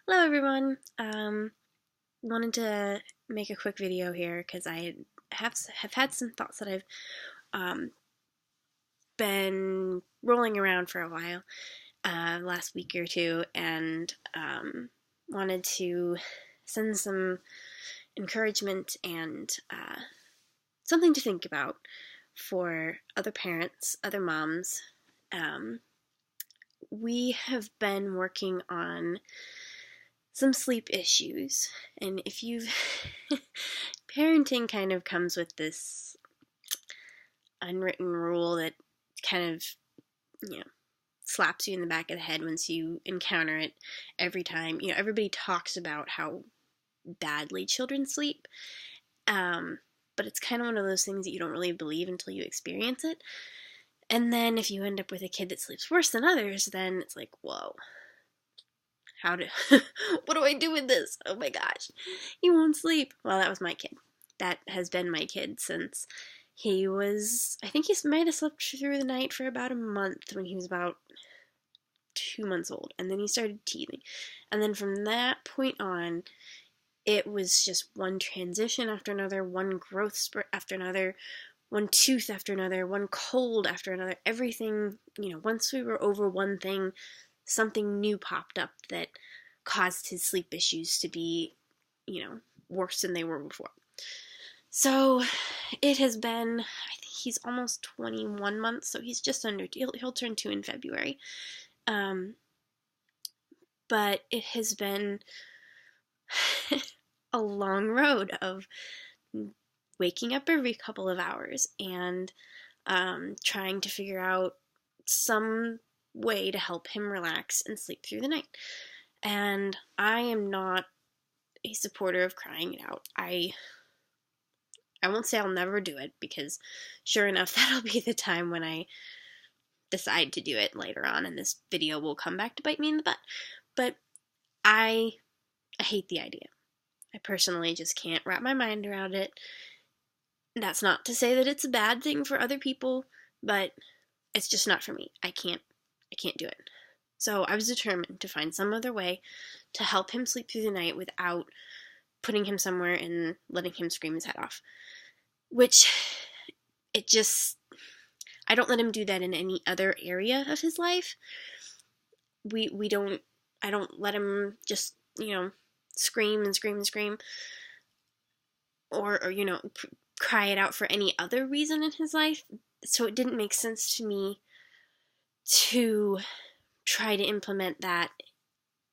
Hello everyone. Wanted to make a quick video here because I have had some thoughts that I've um, been rolling around for a while, last week or two, and wanted to send some encouragement and something to think about for other parents, other moms. Um, we have been working on some sleep issues. And if you've parenting kind of comes with this unwritten rule that kind of, you know, slaps you in the back of the head once you encounter it every time. Everybody talks about how badly children sleep. But it's kind of one of those things that you don't really believe until you experience it. And then if you end up with a kid that sleeps worse than others, then it's like, whoa, what do I do with this? Oh my gosh, he won't sleep. Well, that was my kid. That has been my kid since I think he might have slept through the night for about a month when he was about 2 months old. And then he started teething. And then from that point on, it was just one transition after another, one growth spurt after another, one tooth after another, one cold after another. Everything, once we were over one thing, something new popped up that caused his sleep issues to be, worse than they were before. So it has been, I think he's almost 21 months, so he's just under, he'll turn 2 in February. But it has been a long road of waking up every couple of hours and trying to figure out some way to help him relax and sleep through the night. And I am not a supporter of crying it out. I won't say I'll never do it, because sure enough, that'll be the time when I decide to do it later on, and this video will come back to bite me in the butt. But I hate the idea. I personally just can't wrap my mind around it. That's not to say that it's a bad thing for other people, but it's just not for me. I can't do it. So I was determined to find some other way to help him sleep through the night without putting him somewhere and letting him scream his head off. Which, I don't let him do that in any other area of his life. I don't let him just, scream and scream and scream, or cry it out for any other reason in his life. So it didn't make sense to me to try to implement that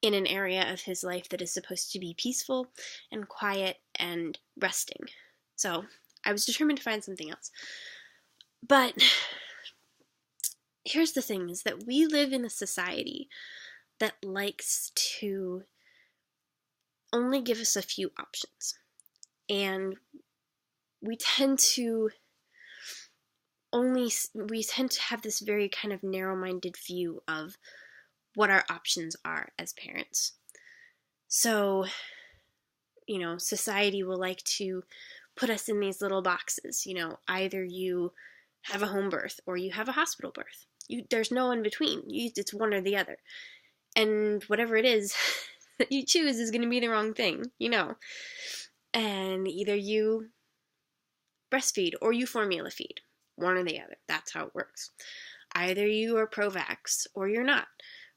in an area of his life that is supposed to be peaceful and quiet and resting. So I was determined to find something else. But here's the thing, is that we live in a society that likes to only give us a few options. And we tend to have this very kind of narrow-minded view of what our options are as parents. So, society will like to put us in these little boxes. Either you have a home birth or you have a hospital birth. There's no in between. It's one or the other. And whatever it is that you choose is going to be the wrong thing, And either you breastfeed or you formula feed. One or the other. That's how it works. Either you are pro-vax or you're not.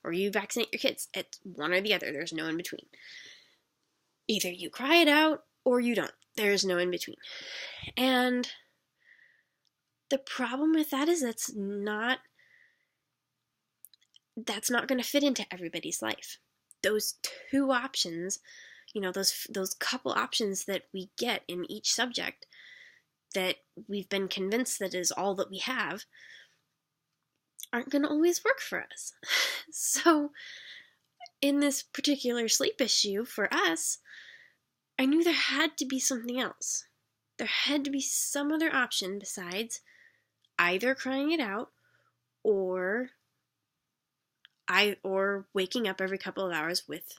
Or you vaccinate your kids. It's one or the other. There's no in between. Either you cry it out or you don't. There's no in between. And the problem with that is that's not going to fit into everybody's life. Those two options, those couple options that we get in each subject that we've been convinced that is all that we have, aren't going to always work for us. So in this particular sleep issue for us, I knew there had to be something else. There had to be some other option besides either crying it out or waking up every couple of hours with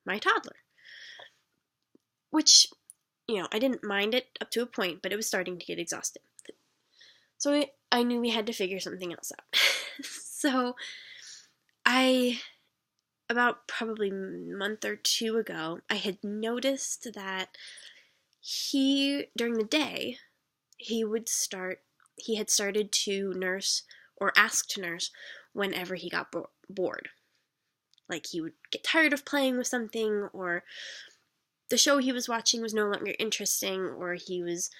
my toddler. Which, I didn't mind it up to a point, but it was starting to get exhausting. So I knew we had to figure something else out. So I about probably a month or two ago, I had noticed that during the day, he had started to nurse or ask to nurse whenever he got bored. Like he would get tired of playing with something, or the show he was watching was no longer interesting, or he was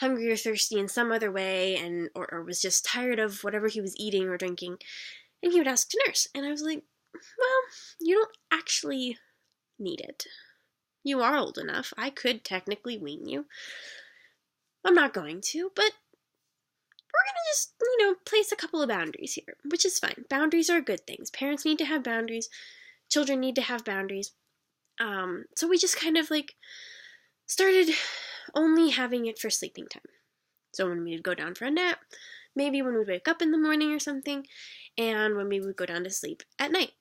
hungry or thirsty in some other way, or was just tired of whatever he was eating or drinking, and he would ask to nurse. And I was like, well, you don't actually need it. You are old enough. I could technically wean you. I'm not going to, but we're going to just, place a couple of boundaries here, which is fine. Boundaries are good things. Parents need to have boundaries. Children need to have boundaries. So we just kind of started only having it for sleeping time. So when we'd go down for a nap, maybe when we'd wake up in the morning or something, and when we would go down to sleep at night.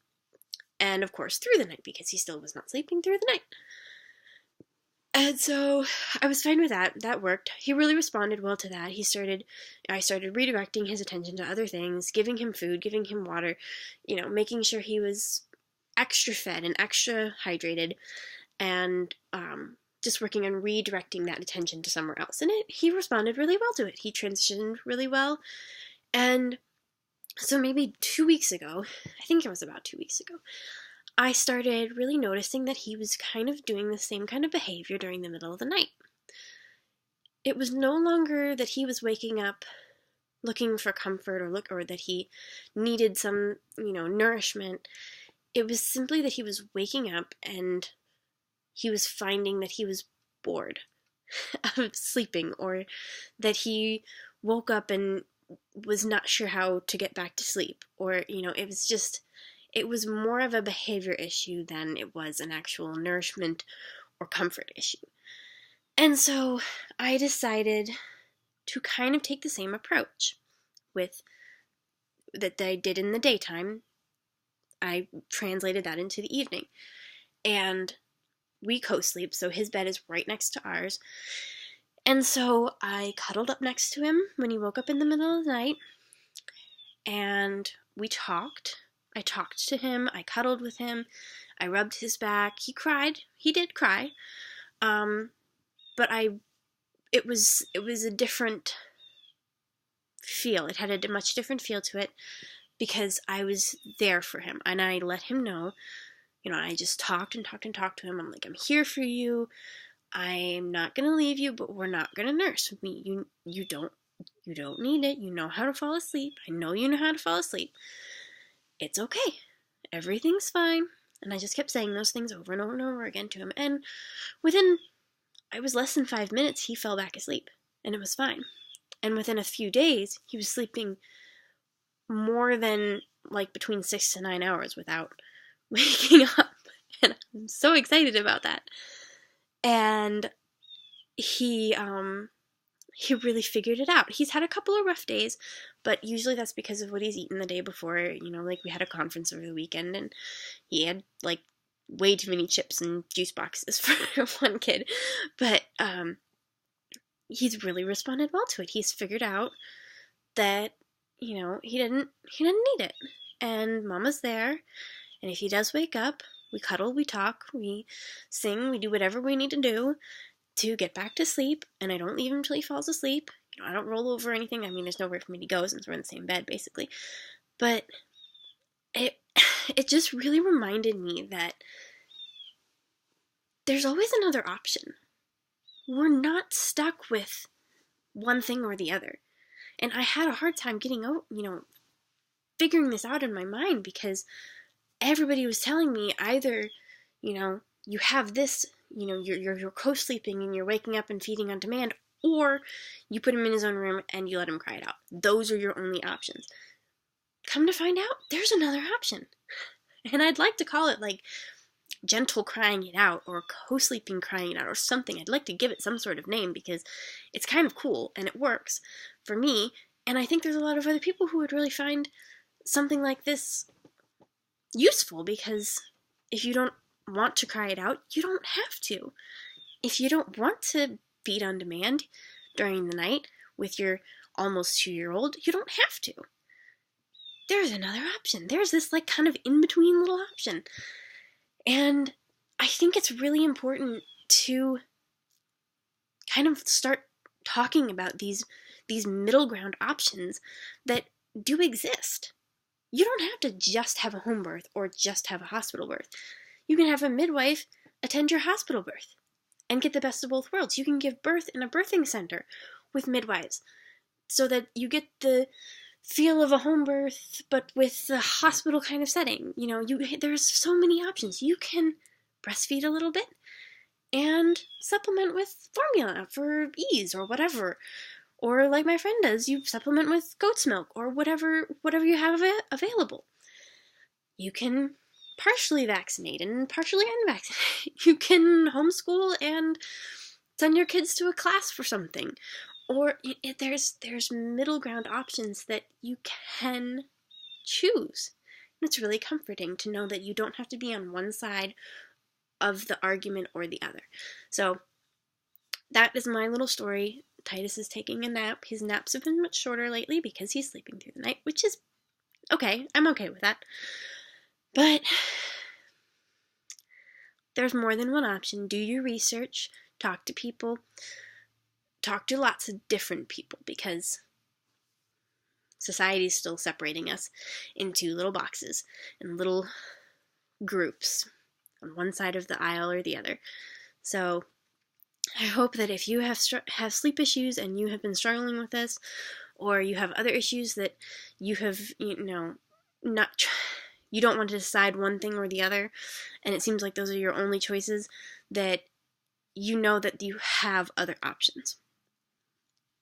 And of course through the night, because he still was not sleeping through the night. And so I was fine with that. That worked. He really responded well to that. I started redirecting his attention to other things, giving him food, giving him water, making sure he was extra fed and extra hydrated, and just working on redirecting that attention to somewhere else. And he responded really well to it. He transitioned really well. And so maybe 2 weeks ago, I think it was about 2 weeks ago, I started really noticing that he was kind of doing the same kind of behavior during the middle of the night. It was no longer that he was waking up looking for comfort or that he needed some, nourishment. It was simply that he was waking up and he was finding that he was bored of sleeping, or that he woke up and was not sure how to get back to sleep, or, it was more of a behavior issue than it was an actual nourishment or comfort issue. And so I decided to kind of take the same approach that I did in the daytime. I translated that into the evening. And we co-sleep, so his bed is right next to ours. And so I cuddled up next to him when he woke up in the middle of the night, and we talked. I talked to him, I cuddled with him, I rubbed his back. He cried. He did cry. But it was a different feel. It had a much different feel to it, because I was there for him, and I let him know, I just talked and talked and talked to him. I'm like, I'm here for you. I'm not going to leave you, but we're not going to nurse me. You don't need it. You know how to fall asleep. I know you know how to fall asleep. It's okay. Everything's fine. And I just kept saying those things over and over and over again to him. And it was less than 5 minutes, he fell back asleep. And it was fine. And within a few days, he was sleeping more than between 6 to 9 hours without waking up. And I'm so excited about that. And he really figured it out. He's had a couple of rough days, but usually that's because of what he's eaten the day before. We had a conference over the weekend, and he had way too many chips and juice boxes for one kid. But he's really responded well to it. He's figured out that he didn't need it, and Mama's there. And if he does wake up, we cuddle, we talk, we sing, we do whatever we need to do to get back to sleep, and I don't leave him until he falls asleep. I don't roll over or anything. I mean, there's nowhere for me to go since we're in the same bed, basically. But it just really reminded me that there's always another option. We're not stuck with one thing or the other. And I had a hard time figuring this out in my mind, because everybody was telling me either, you have this, you're co-sleeping and you're waking up and feeding on demand, or you put him in his own room and you let him cry it out. Those are your only options. Come to find out, there's another option. And I'd like to call it gentle crying it out, or co-sleeping crying it out, or something. I'd like to give it some sort of name, because it's kind of cool and it works for me. And I think there's a lot of other people who would really find something like this useful, because if you don't want to cry it out, you don't have to. If you don't want to feed on demand during the night with your almost 2-year-old, you don't have to. There's another option. There's this kind of in-between little option. And I think it's really important to kind of start talking about these middle ground options that do exist. You don't have to just have a home birth or just have a hospital birth. You can have a midwife attend your hospital birth and get the best of both worlds. You can give birth in a birthing center with midwives so that you get the feel of a home birth but with the hospital kind of setting. There's so many options. You can breastfeed a little bit and supplement with formula for ease or whatever. Or like my friend does, you supplement with goat's milk or whatever you have available. You can partially vaccinate and partially unvaccinate. You can homeschool and send your kids to a class for something. Or there's middle ground options that you can choose. And it's really comforting to know that you don't have to be on one side of the argument or the other. So that is my little story. Titus is taking a nap. His naps have been much shorter lately because he's sleeping through the night, which is okay. I'm okay with that. But there's more than one option. Do your research. Talk to people. Talk to lots of different people because society is still separating us into little boxes and little groups on one side of the aisle or the other. So I hope that if you have sleep issues and you have been struggling with this, or you have other issues that you have, you don't want to decide one thing or the other, and it seems like those are your only choices, that you know that you have other options.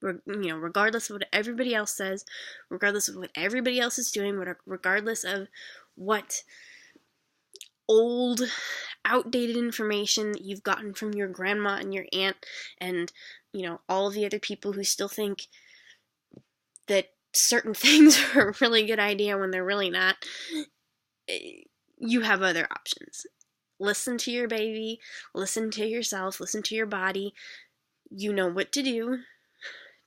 Regardless of what everybody else says, regardless of what everybody else is doing, regardless of what old, outdated information that you've gotten from your grandma and your aunt and, all of the other people who still think that certain things are a really good idea when they're really not, you have other options. Listen to your baby, listen to yourself, listen to your body. You know what to do.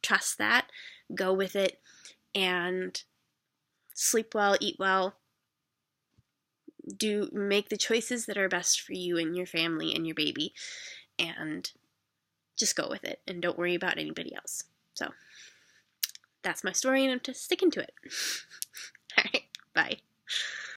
Trust that, go with it, and sleep well, eat well, make the choices that are best for you and your family and your baby, and just go with it, and don't worry about anybody else. So, that's my story, and I'm just sticking to it. Alright, bye.